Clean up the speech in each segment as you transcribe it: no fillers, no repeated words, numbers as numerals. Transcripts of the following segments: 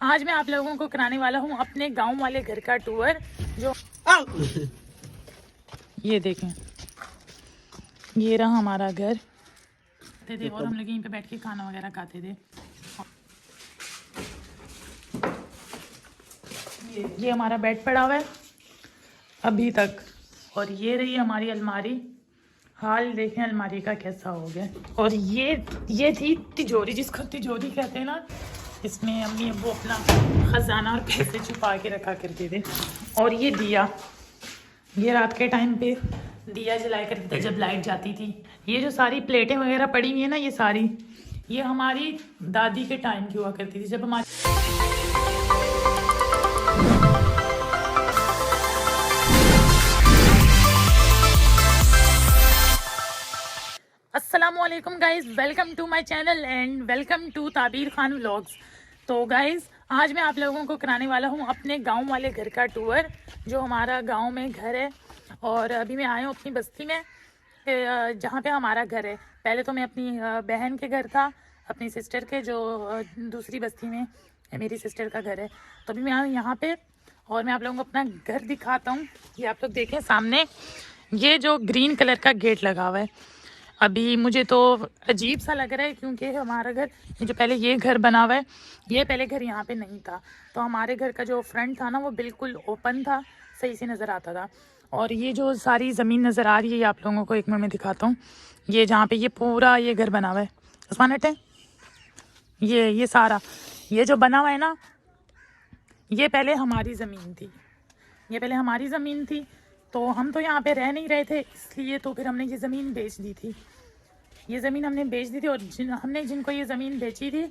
आज मैं आप लोगों को कराने वाला हूँ अपने गांव वाले घर का टूर। जो ये देखें, ये रहा हमारा घर थे और हम लोग यहीं पे बैठ के खाना वगैरह खाते थे। ये हमारा बेड पड़ा हुआ है अभी तक, और ये रही हमारी अलमारी। हाल देखें अलमारी का कैसा हो गया। और ये थी तिजोरी, जिसको तिजोरी कहते हैं ना, इसमें अम्मी वो अपना खजाना और पैसे छुपा के रखा करते थे। और ये दिया, ये रात के टाइम पे दिया जलाया करते थे जब लाइट जाती थी। ये जो सारी प्लेटें वगैरह पड़ी हुई है ना, ये सारी ये हमारी दादी के टाइम की हुआ करती थी, जब हमारी अस्सलामुअलैकुम guys, welcome to my channel and welcome to Tabeer Khan vlogs. तो गाइज़ आज मैं आप लोगों को कराने वाला हूँ अपने गांव वाले घर का टूर, जो हमारा गांव में घर है। और अभी मैं आया हूँ अपनी बस्ती में, जहाँ पे हमारा घर है। पहले तो मैं अपनी बहन के घर था, अपनी सिस्टर के, जो दूसरी बस्ती में मेरी सिस्टर का घर है। तो अभी मैं आया हूँ यहाँ पे और मैं आप लोगों को अपना घर दिखाता हूँ। ये आप लोग देखें सामने, ये जो ग्रीन कलर का गेट लगा हुआ है। अभी मुझे तो अजीब सा लग रहा है, क्योंकि हमारा घर जो पहले ये घर बना हुआ है, ये पहले घर यहाँ पे नहीं था। तो हमारे घर का जो फ्रंट था ना, वो बिल्कुल ओपन था, सही से नज़र आता था। और ये जो सारी ज़मीन नज़र आ रही है, ये आप लोगों को एक मिनट में दिखाता हूँ। ये जहाँ पे ये पूरा ये घर बना हुआ है, उस्मान हटे, ये सारा ये जो बना हुआ है ना, ये पहले हमारी ज़मीन थी। ये पहले हमारी ज़मीन थी, तो हम तो यहाँ पे रह नहीं रहे थे, इसलिए तो फिर हमने ये ज़मीन बेच दी थी। ये ज़मीन हमने बेच दी थी, और हमने जिनको ये ज़मीन बेची थी,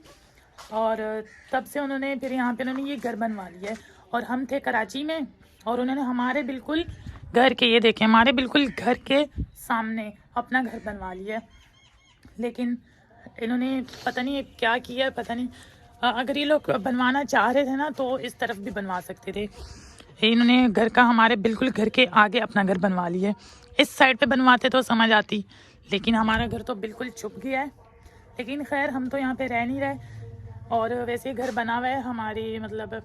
और तब से उन्होंने फिर यहाँ पे उन्होंने ये घर बनवा लिया है। और हम थे कराची में, और उन्होंने हमारे बिल्कुल घर के, ये देखें, हमारे बिल्कुल घर के सामने अपना घर बनवा लिया है। लेकिन इन्होंने पता नहीं क्या किया, पता नहीं। अगर ये लोग बनवाना चाह रहे थे ना, तो इस तरफ भी बनवा सकते थे। इन्होंने घर का हमारे बिल्कुल घर के आगे अपना घर बनवा लिया। इस साइड पे बनवाते तो समझ आती, लेकिन हमारा घर तो बिल्कुल छुप गया है। लेकिन खैर हम तो यहाँ पे रह नहीं रहे, और वैसे घर बना हुआ है हमारी, मतलब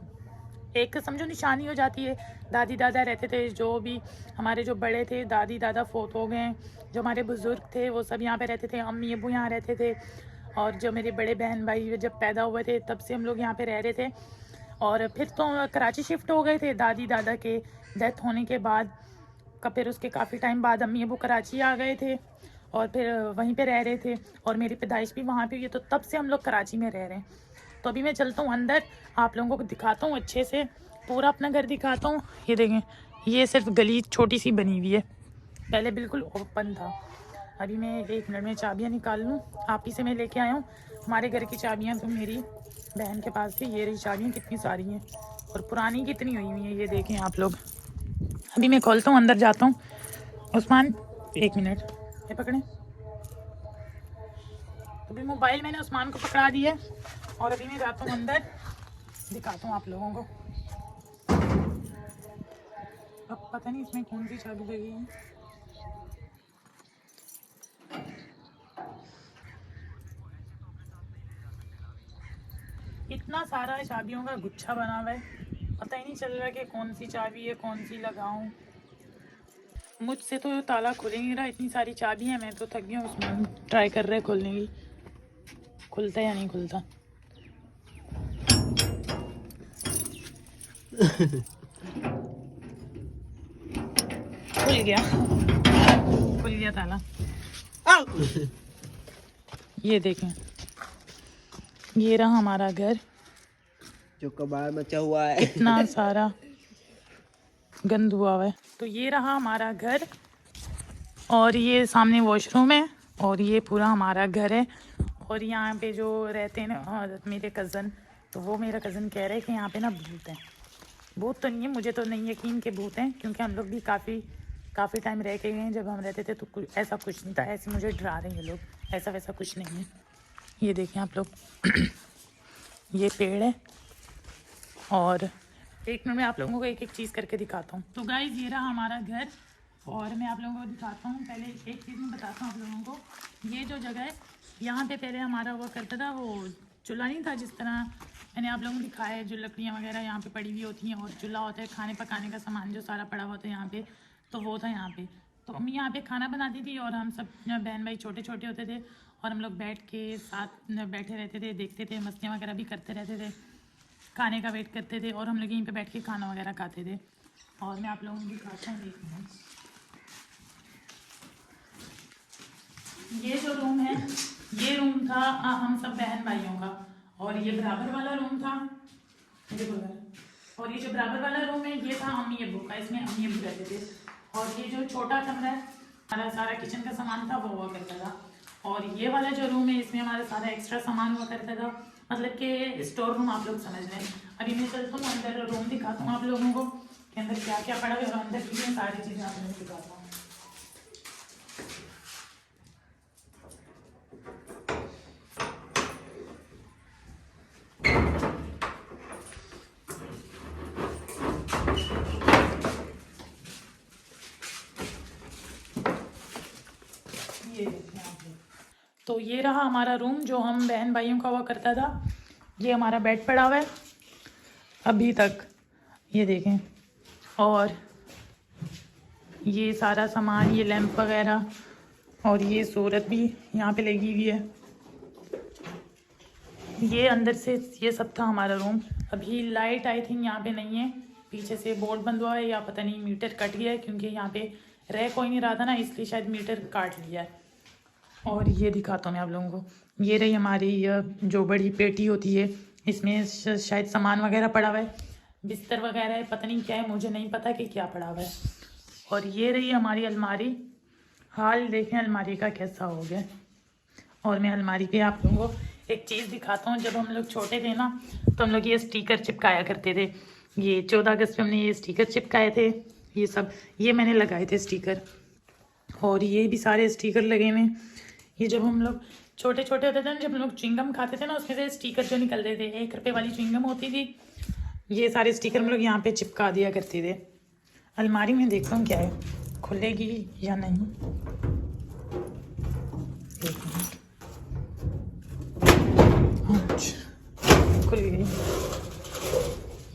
एक समझो निशानी हो जाती है। दादी दादा रहते थे, जो भी हमारे जो बड़े थे, दादी दादा फोत हो गए। जो हमारे बुज़ुर्ग थे वो सब यहाँ पे रहते थे, अम्मी अब्बू यहाँ रहते थे। और जो मेरे बड़े बहन भाई जब पैदा हुए थे, तब से हम लोग यहाँ पे रह रहे थे। और फिर तो कराची शिफ्ट हो गए थे दादी दादा के डेथ होने के बाद। फिर उसके काफ़ी टाइम बाद अम्मी अब्बू कराची आ गए थे, और फिर वहीं पे रह रहे थे। और मेरी पैदाइश भी वहाँ पे हुई है, तो तब से हम लोग कराची में रह रहे हैं। तो अभी मैं चलता हूँ अंदर, आप लोगों को दिखाता हूँ अच्छे से, पूरा अपना घर दिखाता हूँ। ये देखें, ये सिर्फ गली छोटी सी बनी हुई है, पहले बिल्कुल ओपन था। अभी मैं एक मिनट में चाबियाँ निकाल लूँ, आप ही से मैं लेके आया हूँ। हमारे घर की चाबियाँ तो मेरी बहन के पास थी। ये रही चाबियाँ, कितनी सारी हैं, और पुरानी कितनी हुई हुई हैं, ये देखें आप लोग। अभी मैं खोलता हूँ, अंदर जाता हूँ। उस्मान एक मिनट, ये पकड़ें। अभी मोबाइल मैंने उस्मान को पकड़ा दिया है, और अभी मैं जाता हूँ अंदर, दिखाता हूँ आप लोगों को। अब पता नहीं इसमें कौन सी चाबी लगी है। इतना सारा चाबियों का गुच्छा बना हुआ है, पता ही नहीं चल रहा कि कौन सी चाबी है, कौन सी लगाऊं। मुझसे तो ताला खुल ही नहीं रहा, इतनी सारी चाबी है। मैं तो थक गया हूँ। उसमें ट्राई कर रहे खोलने की, खुलता या नहीं खुलता। खुल गया, खुल गया ताला। ये देखें, ये रहा हमारा घर, जो कबाड़ मचा हुआ है। इतना सारा गंद हुआ है। तो ये रहा हमारा घर, और ये सामने वॉशरूम है, और ये पूरा हमारा घर है। और यहाँ पे जो रहते हैं ना मेरे कज़न, तो वो मेरा कज़न कह रहे हैं कि यहाँ पे ना भूत हैं। भूत तो नहीं है, मुझे तो नहीं यकीन के भूत हैं, क्योंकि हम लोग भी काफ़ी टाइम रह के गए हैं। जब हम रहते थे तो ऐसा कुछ नहीं था, ऐसे मुझे डरा रहे हैं ये लोग, ऐसा वैसा कुछ नहीं है। ये देखें आप लोग, ये पेड़ है। और एक मिनट में आप लोगों को एक एक चीज़ करके दिखाता हूँ। तो गाइस ये रहा हमारा घर, और मैं आप लोगों को दिखाता हूँ। पहले एक चीज़ मैं बताता हूँ आप लोगों को, ये जो जगह है, यहाँ पे पहले हमारा हुआ करता था वो चूल्हा नहीं था जिस तरह मैंने आप लोगों को दिखाया है, जो लकड़ियाँ वगैरह यहाँ पे पड़ी हुई होती हैं और चूल्हा होता है खाने पकाने का सामान जो सारा पड़ा हुआ होता है यहाँ पे, तो वो था यहाँ पे। तो अम्मी यहाँ पे खाना बनाती थी और हम सब बहन भाई छोटे छोटे होते थे और हम लोग बैठ के साथ बैठे रहते थे, देखते थे, मस्तियाँ वगैरह भी करते रहते थे, खाने का वेट करते थे और हम लोग यहीं पे बैठ के खाना वगैरह खाते थे। और मैं आप लोगों को दिखाता हूँ, देखना ये जो रूम है, ये रूम था हम सब बहन भाइयों का, और ये बराबर वाला रूम था, और ये जो बराबर वाला रूम है ये था अम्मी अब्बू का, इसमें अम्मी अब्बू रहते थे। और ये जो छोटा कमरा है हमारा सारा किचन का सामान था वो हुआ करता था। और ये वाला जो रूम है इसमें हमारा सारा एक्स्ट्रा सामान हुआ करता था, मतलब कि स्टोर रूम आप लोग समझ लें। अभी मैं चलता हूँ अंदर, रूम दिखाता हूँ आप लोगों को कि अंदर क्या क्या पड़ा है और अंदर की सारी चीज़ें आप लोगों को दिखाता हूँ। तो ये रहा हमारा रूम जो हम बहन भाइयों का हुआ करता था। ये हमारा बेड पड़ा हुआ है अभी तक, ये देखें। और ये सारा सामान, ये लैंप वगैरह, और ये सूरत भी यहाँ पे लगी हुई है। ये अंदर से ये सब था हमारा रूम। अभी लाइट आई थिंक यहाँ पे नहीं है, पीछे से बोर्ड बंद हुआ है या पता नहीं मीटर कट गया है, क्योंकि यहाँ पे रह कोई नहीं रहा था ना, इसलिए शायद मीटर काट लिया है। और ये दिखाता हूँ मैं आप लोगों को, ये रही हमारी जो बड़ी पेटी होती है, इसमें शायद सामान वगैरह पड़ा हुआ है, बिस्तर वगैरह है, पता नहीं क्या है, मुझे नहीं पता कि क्या पड़ा हुआ है। और ये रही हमारी अलमारी, हाल देखें अलमारी का कैसा हो गया। और मैं अलमारी पे आप लोगों को एक चीज़ दिखाता हूँ। जब हम लोग छोटे थे ना तो हम लोग ये स्टिकर चिपकाया करते थे। ये 14 अगस्त पे हमने ये स्टिकर चिपकाए थे, ये सब ये मैंने लगाए थे स्टिकर, और ये भी सारे स्टिकर लगे हुए। ये जब हम लोग छोटे छोटे होते थे ना, जब हम लोग च्युइंगम खाते थे ना, उसमें से स्टिकर जो निकलते थे, 1 रुपये वाली च्युइंगम होती थी, ये सारे स्टिकर हम लोग यहाँ पे चिपका दिया करते थे। अलमारी में देखता हूँ क्या है, खुलेगी या नहीं। खुल गई।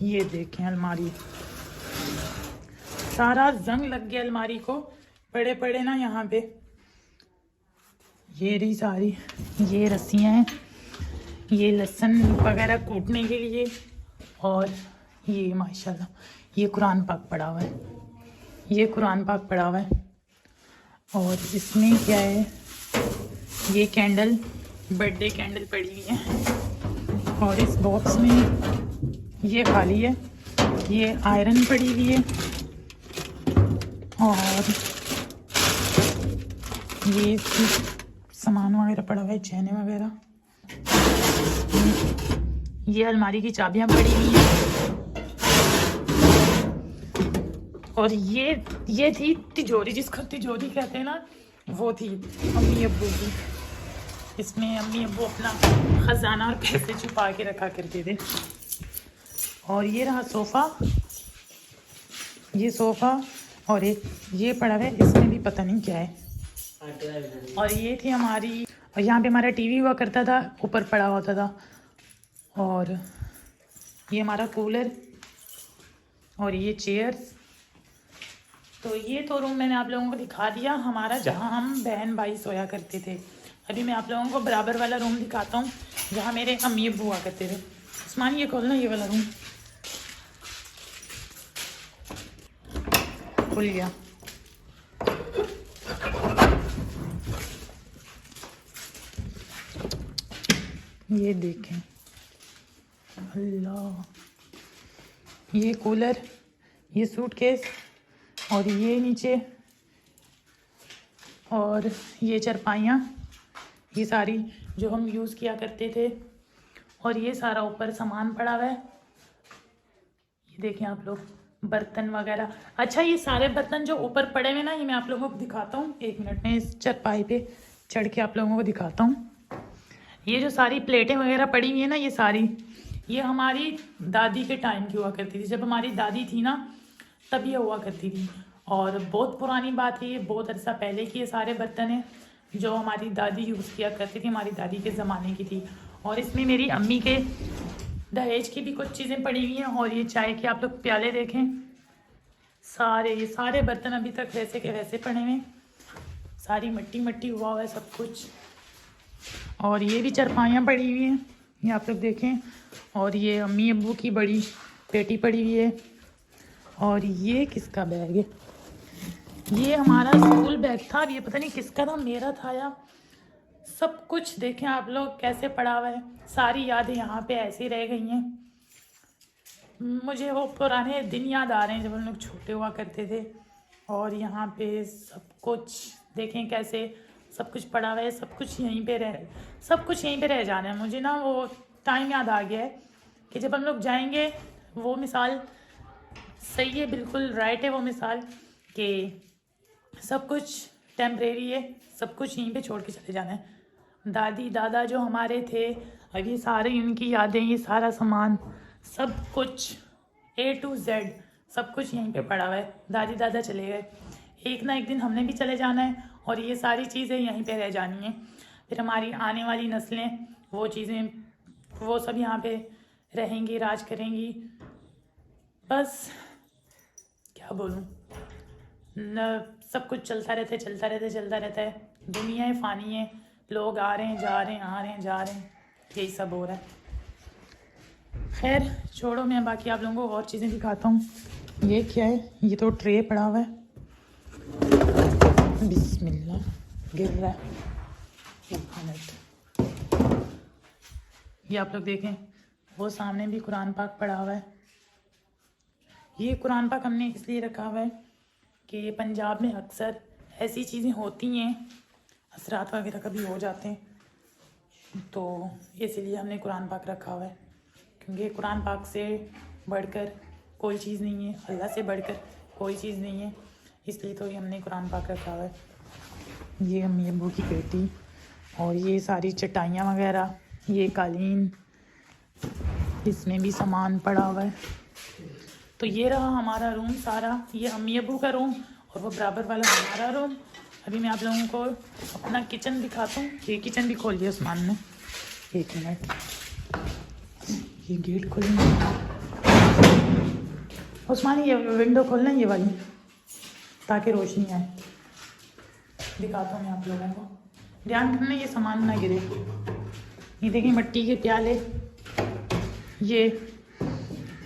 ये देखें अलमारी, सारा जंग लग गया अलमारी को, पड़े पड़े ना यहाँ पे। ये रही सारी, ये रस्सियाँ हैं, ये लहसुन वगैरह कूटने के लिए। और ये माशाल्लाह ये कुरान पाक पड़ा हुआ है, ये कुरान पाक पड़ा हुआ है। और इसमें क्या है, ये कैंडल, बर्थडे कैंडल पड़ी हुई है। और इस बॉक्स में ये खाली है, ये आयरन पड़ी हुई है। और ये सामान वगैरह पड़ा हुआ है, चैने वगैरह। ये अलमारी की चाबियां पड़ी हुई हैं। और ये थी तिजोरी, जिसको तिजोरी कहते हैं ना, वो थी अम्मी अब्बू की। इसमें अम्मी अब्बू अपना खजाना और पैसे छुपा के रखा करते थे। और ये रहा सोफ़ा, ये सोफ़ा, और एक ये पड़ा है, इसमें भी पता नहीं क्या है। और ये थी हमारी, और यहाँ पे हमारा टीवी हुआ करता था, ऊपर पड़ा होता था। और ये हमारा कूलर, और ये चेयर्स। तो ये तो रूम मैंने आप लोगों को दिखा दिया हमारा, जहाँ हम बहन भाई सोया करते थे। अभी मैं आप लोगों को बराबर वाला रूम दिखाता हूँ, जहाँ मेरे अम्मी अब्बू हुआ करते थे। उस्मान ये खोलना, ये वाला रूम खुल गया। ये देखें अल्लाह, ये कूलर, ये सूटकेस, और ये नीचे, और ये चारपाइयाँ, ये सारी जो हम यूज़ किया करते थे। और ये सारा ऊपर सामान पड़ा हुआ है, ये देखें आप लोग, बर्तन वगैरह। अच्छा ये सारे बर्तन जो ऊपर पड़े हुए ना, ये मैं आप लोगों को दिखाता हूँ, 1 मिनट में इस चारपाई पे चढ़ के आप लोगों को दिखाता हूँ। ये जो सारी प्लेटें वगैरह पड़ी हुई है ना, ये सारी, ये हमारी दादी के टाइम की हुआ करती थी। जब हमारी दादी थी ना तब ये हुआ करती थी। और बहुत पुरानी बात है, ये बहुत अरसा पहले की ये सारे बर्तन हैं जो हमारी दादी यूज़ किया करती थी, हमारी दादी के ज़माने की थी। और इसमें मेरी अम्मी के दहेज की भी कुछ चीज़ें पड़ी हुई हैं। और ये चाय के आप लोग प्याले देखें, ये सारे बर्तन अभी तक वैसे के वैसे पड़े हुए हैं, सारी मट्टी मट्टी हुआ हुआ है सब कुछ। और ये भी चारपाइयाँ पड़ी हुई हैं, ये आप लोग देखें। और ये अम्मी अब्बू की बड़ी पेटी पड़ी हुई है। और ये किसका बैग है? ये हमारा स्कूल बैग था, अब ये पता नहीं किसका था, मेरा था या सब कुछ देखें आप लोग कैसे पड़ा हुआ है। सारी यादें यहाँ पे ऐसे ही रह गई हैं। मुझे वो पुराने दिन याद आ रहे हैं जब हम लोग छोटे हुआ करते थे। और यहाँ पे सब कुछ देखें कैसे सब कुछ पड़ा हुआ है, सब कुछ यहीं पे रह जाना है। मुझे ना वो टाइम याद आ गया है कि जब हम लोग जाएंगे, वो मिसाल सही है, बिल्कुल राइट है वो मिसाल कि सब कुछ टेम्परेरी है, सब कुछ यहीं पे छोड़ के चले जाना है। दादी दादा जो हमारे थे, अब ये सारे इनकी यादें, ये सारा सामान, सब कुछ A to Z सब कुछ यहीं पे पड़ा हुआ है। दादी दादा चले गए, एक ना एक दिन हमने भी चले जाना है और ये सारी चीज़ें यहीं पे रह जानी हैं। फिर हमारी आने वाली नस्लें वो चीज़ें वो सब यहाँ पे रहेंगी, राज करेंगी। बस क्या बोलूँ, न सब कुछ चलता रहता है। दुनिया है, फानी है, लोग आ रहे हैं जा रहे हैं, आ रहे हैं जा रहे हैं, यही सब हो रहा है। खैर छोड़ो, मैं बाकी आप लोगों को और चीज़ें दिखाता हूँ। ये क्या है? ये तो ट्रे पड़ा हुआ है, बिस्मिल्लाह, गिर रहा है। ये आप लोग देखें, वो सामने भी कुरान पाक पड़ा हुआ है। ये कुरान पाक हमने इसलिए रखा हुआ है कि ये पंजाब में अक्सर ऐसी चीज़ें होती हैं, असरात वगैरह कभी हो जाते हैं, तो इसलिए हमने कुरान पाक रखा हुआ है। क्योंकि कुरान पाक से बढ़कर कोई चीज़ नहीं है, अल्लाह से बढ़कर कोई चीज़ नहीं है, इसलिए तो ये हमने कुरान पाक रखा हुआ है। ये अम्मी अब्बू की पेटी और ये सारी चटाइयाँ वगैरह, ये कालीन, इसमें भी सामान पड़ा हुआ है। तो ये रहा हमारा रूम सारा, ये अम्मी अब्बू का रूम और वो बराबर वाला हमारा रूम। अभी मैं आप लोगों को अपना किचन दिखाता हूँ। ये किचन भी खोल दिया उस्मान ने, एक मिनट, ये गेट खोलना उस्मान, ये विंडो खोलना ये वाली, ताकि रोशनी आए। दिखाता हूँ मैं आप लोगों को, ध्यान करना ये सामान ना गिरे। ये देखिए मिट्टी के प्याले, ये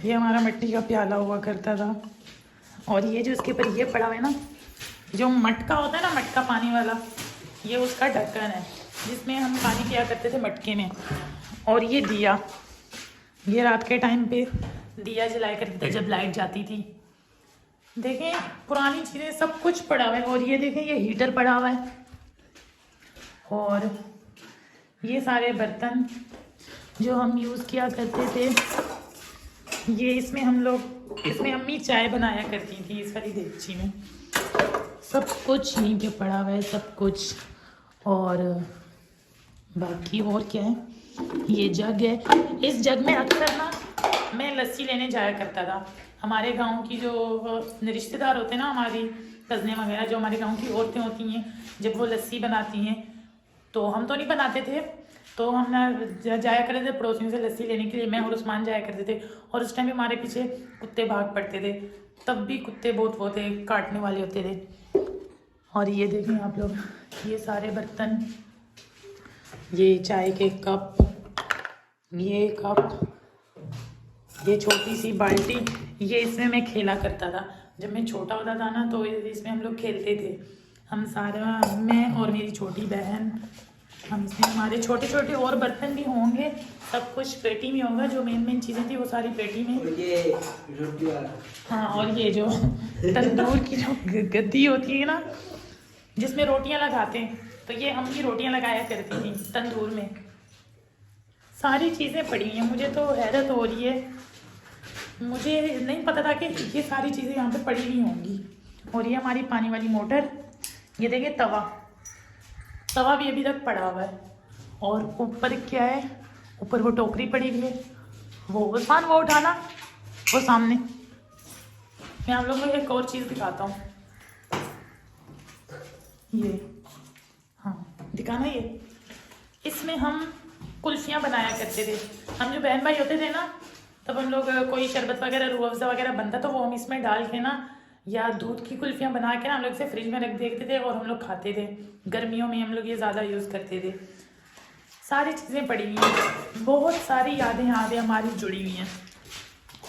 हमारा मिट्टी का प्याला हुआ करता था। और ये जो इसके ऊपर ये पड़ा हुआ है ना, जो मटका होता है ना, मटका पानी वाला, ये उसका ढक्कन है जिसमें हम पानी पिया करते थे मटके में। और ये दिया, ये रात के टाइम पे दिया जलाया करते थे जब लाइट जाती थी। देखें पुरानी चीज़ें सब कुछ पड़ा हुआ है। और ये देखें ये हीटर पड़ा हुआ है। और ये सारे बर्तन जो हम यूज़ किया करते थे, ये इसमें अम्मी चाय बनाया करती थी इस वाली देगची में। सब कुछ यहीं पे पड़ा हुआ है, सब कुछ। और बाकी और क्या है, ये जग है, इस जग में अक्सर ना मैं लस्सी लेने जाया करता था। हमारे गांव की जो रिश्तेदार होते हैं ना, हमारी कज़नें वगैरह, जो हमारे गांव की औरतें होती हैं, जब वो लस्सी बनाती हैं, तो हम तो नहीं बनाते थे, तो हम ना जाया करते थे पड़ोसियों से लस्सी लेने के लिए। मैं और उस्मान जाया करते थे और उस टाइम हमारे पीछे कुत्ते भाग पड़ते थे, तब भी कुत्ते बहुत वो थे, काटने वाले होते थे। और ये देखें आप लोग, ये सारे बर्तन, ये चाय के कप, ये कप, ये छोटी सी बाल्टी, ये इसमें मैं खेला करता था जब मैं छोटा होता था ना, तो इसमें हम लोग खेलते थे। हम सारा, मैं और मेरी छोटी बहन, हम इसमें, हमारे छोटे छोटे और बर्तन भी होंगे, सब कुछ पेटी में होगा। जो मेन चीज़ें थी वो सारी पेटी में। हाँ, और ये जो तंदूर की जो गद्दी होती है ना, जिसमें रोटियां लगाते हैं, तो ये अम्मी रोटियां लगाया करती थी तंदूर में। सारी चीज़ें पड़ी हैं, मुझे तो हैरत हो रही है, मुझे नहीं पता था कि ये सारी चीज़ें यहाँ पे पड़ी हुई होंगी। और ये हमारी पानी वाली मोटर, ये देखिए तवा भी अभी तक पड़ा हुआ है। और ऊपर क्या है, ऊपर वो टोकरी पड़ी हुई है, वो उस्मान वो उठाना, वो सामने। मैं आप लोगों को एक और चीज़ दिखाता हूँ, ये, हाँ दिखाना, ये इसमें हम कुल्फियाँ बनाया करते थे। हम जो बहन भाई होते थे ना, तब हम लोग कोई शरबत वगैरह रूह अफ़ज़ा वगैरह बनता तो वो हम इसमें डाल के ना, या दूध की कुल्फियाँ बना के ना हम लोग इसे फ्रिज में रख देते थे और हम लोग खाते थे। गर्मियों में हम लोग ये ज़्यादा यूज़ करते थे। सारी चीज़ें पड़ी हुई हैं, बहुत सारी यादें हमारी जुड़ी हुई हैं।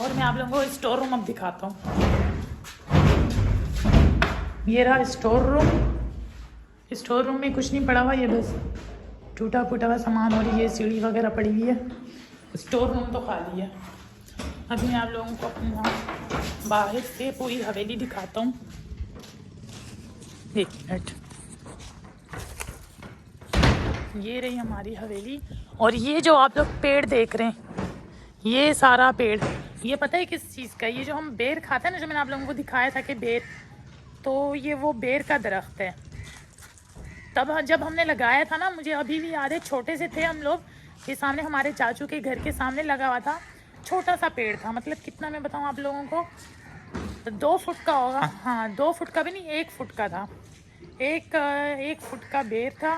और मैं आप लोगों को स्टोर रूम अब दिखाता हूँ। ये रहा स्टोर रूम। स्टोर रूम में कुछ नहीं पड़ा हुआ, ये बस टूटा फूटा हुआ सामान और ये सीढ़ी वगैरह पड़ी हुई है। स्टोर रूम तो खाली है। अभी मैं आप लोगों को अपना बाहर से पूरी हवेली दिखाता हूँ। एक मिनट, ये रही हमारी हवेली। और ये जो आप लोग पेड़ देख रहे हैं, ये सारा पेड़, ये पता है किस चीज़ का? ये जो हम बेर खाते हैं ना, जो मैंने आप लोगों को दिखाया था कि बेर, तो ये वो बेर का दरख्त है। तब जब हमने लगाया था ना, मुझे अभी भी याद है, छोटे से थे हम लोग, ये सामने हमारे चाचू के घर के सामने लगा हुआ था। छोटा सा पेड़ था, मतलब कितना मैं बताऊँ आप लोगों को, 2 फुट का होगा। हाँ, 2 फुट का भी नहीं, 1 फुट का था। एक फुट का बेर था,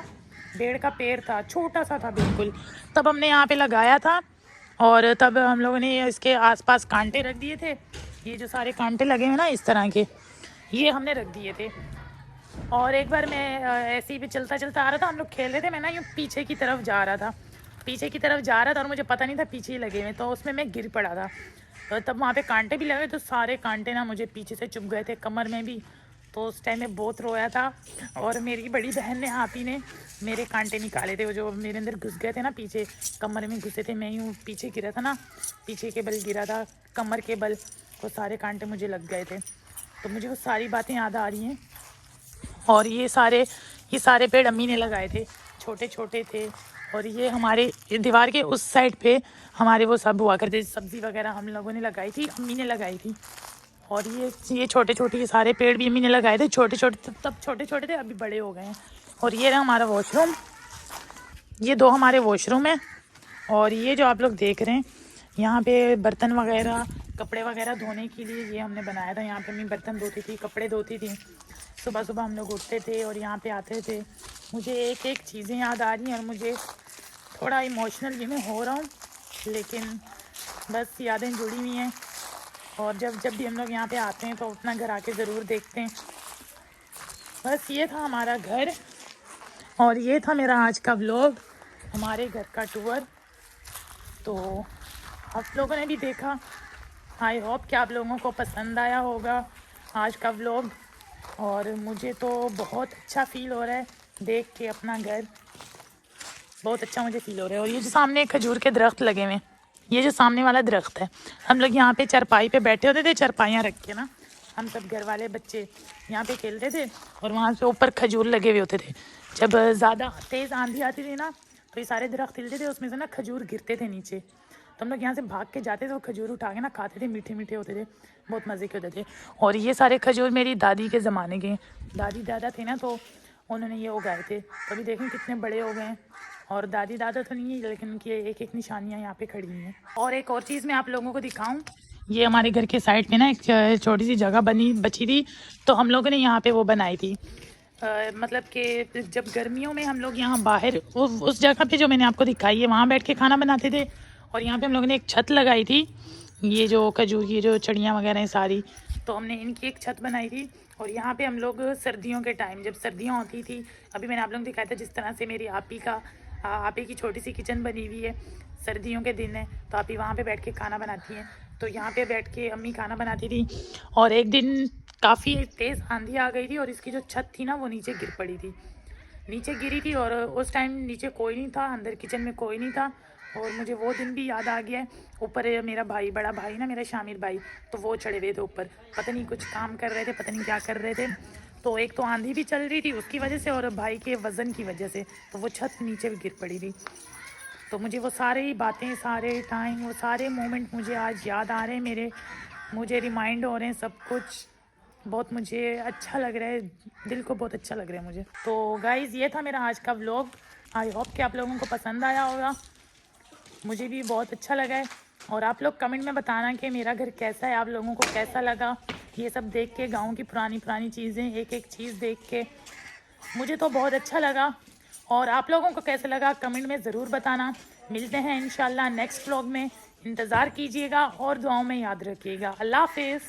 बेर का पेड़ था, छोटा सा था बिल्कुल। तब हमने यहाँ पे लगाया था और तब हम लोगों ने इसके आसपास कांटे रख दिए थे। ये जो सारे कांटे लगे हैं ना इस तरह के, ये हमने रख दिए थे। और एक बार मैं ऐसे ही भी चलता चलता आ रहा था, हम लोग खेल रहे थे, मैं ना यूँ पीछे की तरफ जा रहा था और मुझे पता नहीं था पीछे ही लगे हुए, तो उसमें मैं गिर पड़ा था। तो तब वहाँ पे कांटे भी लगे, तो सारे कांटे ना मुझे पीछे से चुभ गए थे, कमर में भी। तो उस टाइम में बहुत रोया था। और मेरी बड़ी बहन ने, आपी ने, मेरे कांटे निकाले थे, वो जो मेरे अंदर घुस गए थे ना, पीछे कमर में घुसे थे। मैं यूँ पीछे गिरा था ना, पीछे के बल गिरा था, कमर के बल, वो सारे कांटे मुझे लग गए थे। तो मुझे वो सारी बातें याद आ रही हैं। और ये सारे पेड़ अम्मी ने लगाए थे, छोटे छोटे थे। और ये हमारे दीवार के उस साइड पे हमारे वो सब हुआ करते, सब्ज़ी वगैरह हम लोगों ने लगाई थी, अम्मी ने लगाई थी। और ये छोटे छोटे ये सारे पेड़ भी अम्मी ने लगाए थे, छोटे छोटे, तब छोटे छोटे थे, अभी बड़े हो गए हैं। और ये रहा हमारा वॉशरूम, ये 2 हमारे वॉशरूम हैं। और ये जो आप लोग देख रहे हैं, यहाँ पे बर्तन वगैरह, कपड़े वगैरह धोने के लिए ये हमने बनाया था। यहाँ पे अम्मी बर्तन धोती थी, कपड़े धोती थी। सुबह सुबह हम लोग उठते थे और यहाँ पे आते थे। मुझे एक एक चीज़ें याद आ रही हैं और मुझे थोड़ा इमोशनल भी मैं हो रहा हूँ, लेकिन बस यादें जुड़ी हुई हैं। और जब भी हम लोग यहाँ पे आते हैं तो अपना घर आके ज़रूर देखते हैं। बस ये था हमारा घर और ये था मेरा आज का व्लॉग, हमारे घर का टूर। तो आप लोगों ने भी देखा, आई होप कि आप लोगों को पसंद आया होगा आज का व्लॉग। और मुझे तो बहुत अच्छा फ़ील हो रहा है देख के अपना घर, बहुत अच्छा मुझे फ़ील हो रहा है। और ये जो सामने खजूर के दरख्त लगे हुए हैं, ये जो सामने वाला दरख्त है, हम लोग यहाँ पे चारपाई पे बैठे होते थे, चारपाइयाँ रख के ना, हम सब घर वाले बच्चे यहाँ पे खेलते थे। और वहाँ से ऊपर खजूर लगे हुए होते थे। जब ज़्यादा तेज़ आंधी आती थी ना, तो ये सारे दरख्त हिलते थे, उसमें से ना खजूर गिरते थे नीचे। तो हम लोग यहाँ से भाग के जाते थे, वो खजूर उठा के ना खाते थे, मीठे मीठे होते थे, बहुत मज़े के होते थे। और ये सारे खजूर मेरी दादी के ज़माने के, दादी दादा थे ना, तो उन्होंने ये उगाए थे। तो अभी देखें कितने बड़े हो गए हैं। और दादी दादा तो नहीं है, लेकिन उनकी एक एक निशानियाँ यहाँ पे खड़ी हैं। और एक और चीज़ मैं आप लोगों को दिखाऊँ, ये हमारे घर के साइड पे ना एक छोटी सी जगह बची थी, तो हम लोगों ने यहाँ पे वो बनाई थी। मतलब कि जब गर्मियों में हम लोग यहाँ बाहर उस जगह पे जो मैंने आपको दिखाई है, वहाँ बैठ के खाना बनाते थे। और यहाँ पे हम लोगों ने एक छत लगाई थी, ये जो खजूर की जो चिड़ियाँ वगैरह हैं सारी, तो हमने इनकी एक छत बनाई थी। और यहाँ पे हम लोग सर्दियों के टाइम, जब सर्दियाँ होती थी, अभी मैंने आप लोगों को दिखाया था जिस तरह से मेरी आपी की छोटी सी किचन बनी हुई है। सर्दियों के दिन है तो आपी वहाँ पे बैठ के खाना बनाती हैं, तो यहाँ पे बैठ के अम्मी खाना बनाती थी। और एक दिन काफ़ी तेज़ आंधी आ गई थी और इसकी जो छत थी ना, वो नीचे गिर पड़ी थी, नीचे गिरी थी। और उस टाइम नीचे कोई नहीं था, अंदर किचन में कोई नहीं था। और मुझे वो दिन भी याद आ गया है। ऊपर मेरा भाई, बड़ा भाई ना मेरा, शामिर भाई, तो वो चढ़े हुए थे ऊपर, पता नहीं कुछ काम कर रहे थे, पता नहीं क्या कर रहे थे। तो एक तो आंधी भी चल रही थी उसकी वजह से, और भाई के वज़न की वजह से, तो वो छत नीचे भी गिर पड़ी थी। तो मुझे वो सारी बातें, सारे टाइम, वो सारे मोमेंट मुझे आज याद आ रहे हैं, मुझे रिमाइंड हो रहे हैं सब कुछ। बहुत मुझे अच्छा लग रहा है, दिल को बहुत अच्छा लग रहा है मुझे। तो गाइज़, ये था मेरा आज का व्लॉग। आई होप कि आप लोगों को पसंद आया होगा, मुझे भी बहुत अच्छा लगा है। और आप लोग कमेंट में बताना कि मेरा घर कैसा है, आप लोगों को कैसा लगा ये सब देख के, गांव की पुरानी चीज़ें, एक एक चीज़ देख के। मुझे तो बहुत अच्छा लगा। और आप लोगों को कैसा लगा कमेंट में ज़रूर बताना। मिलते हैं इंशाल्लाह नेक्स्ट व्लॉग में। इंतज़ार कीजिएगा और दुआओं में याद रखिएगा। अल्लाह हाफिज़।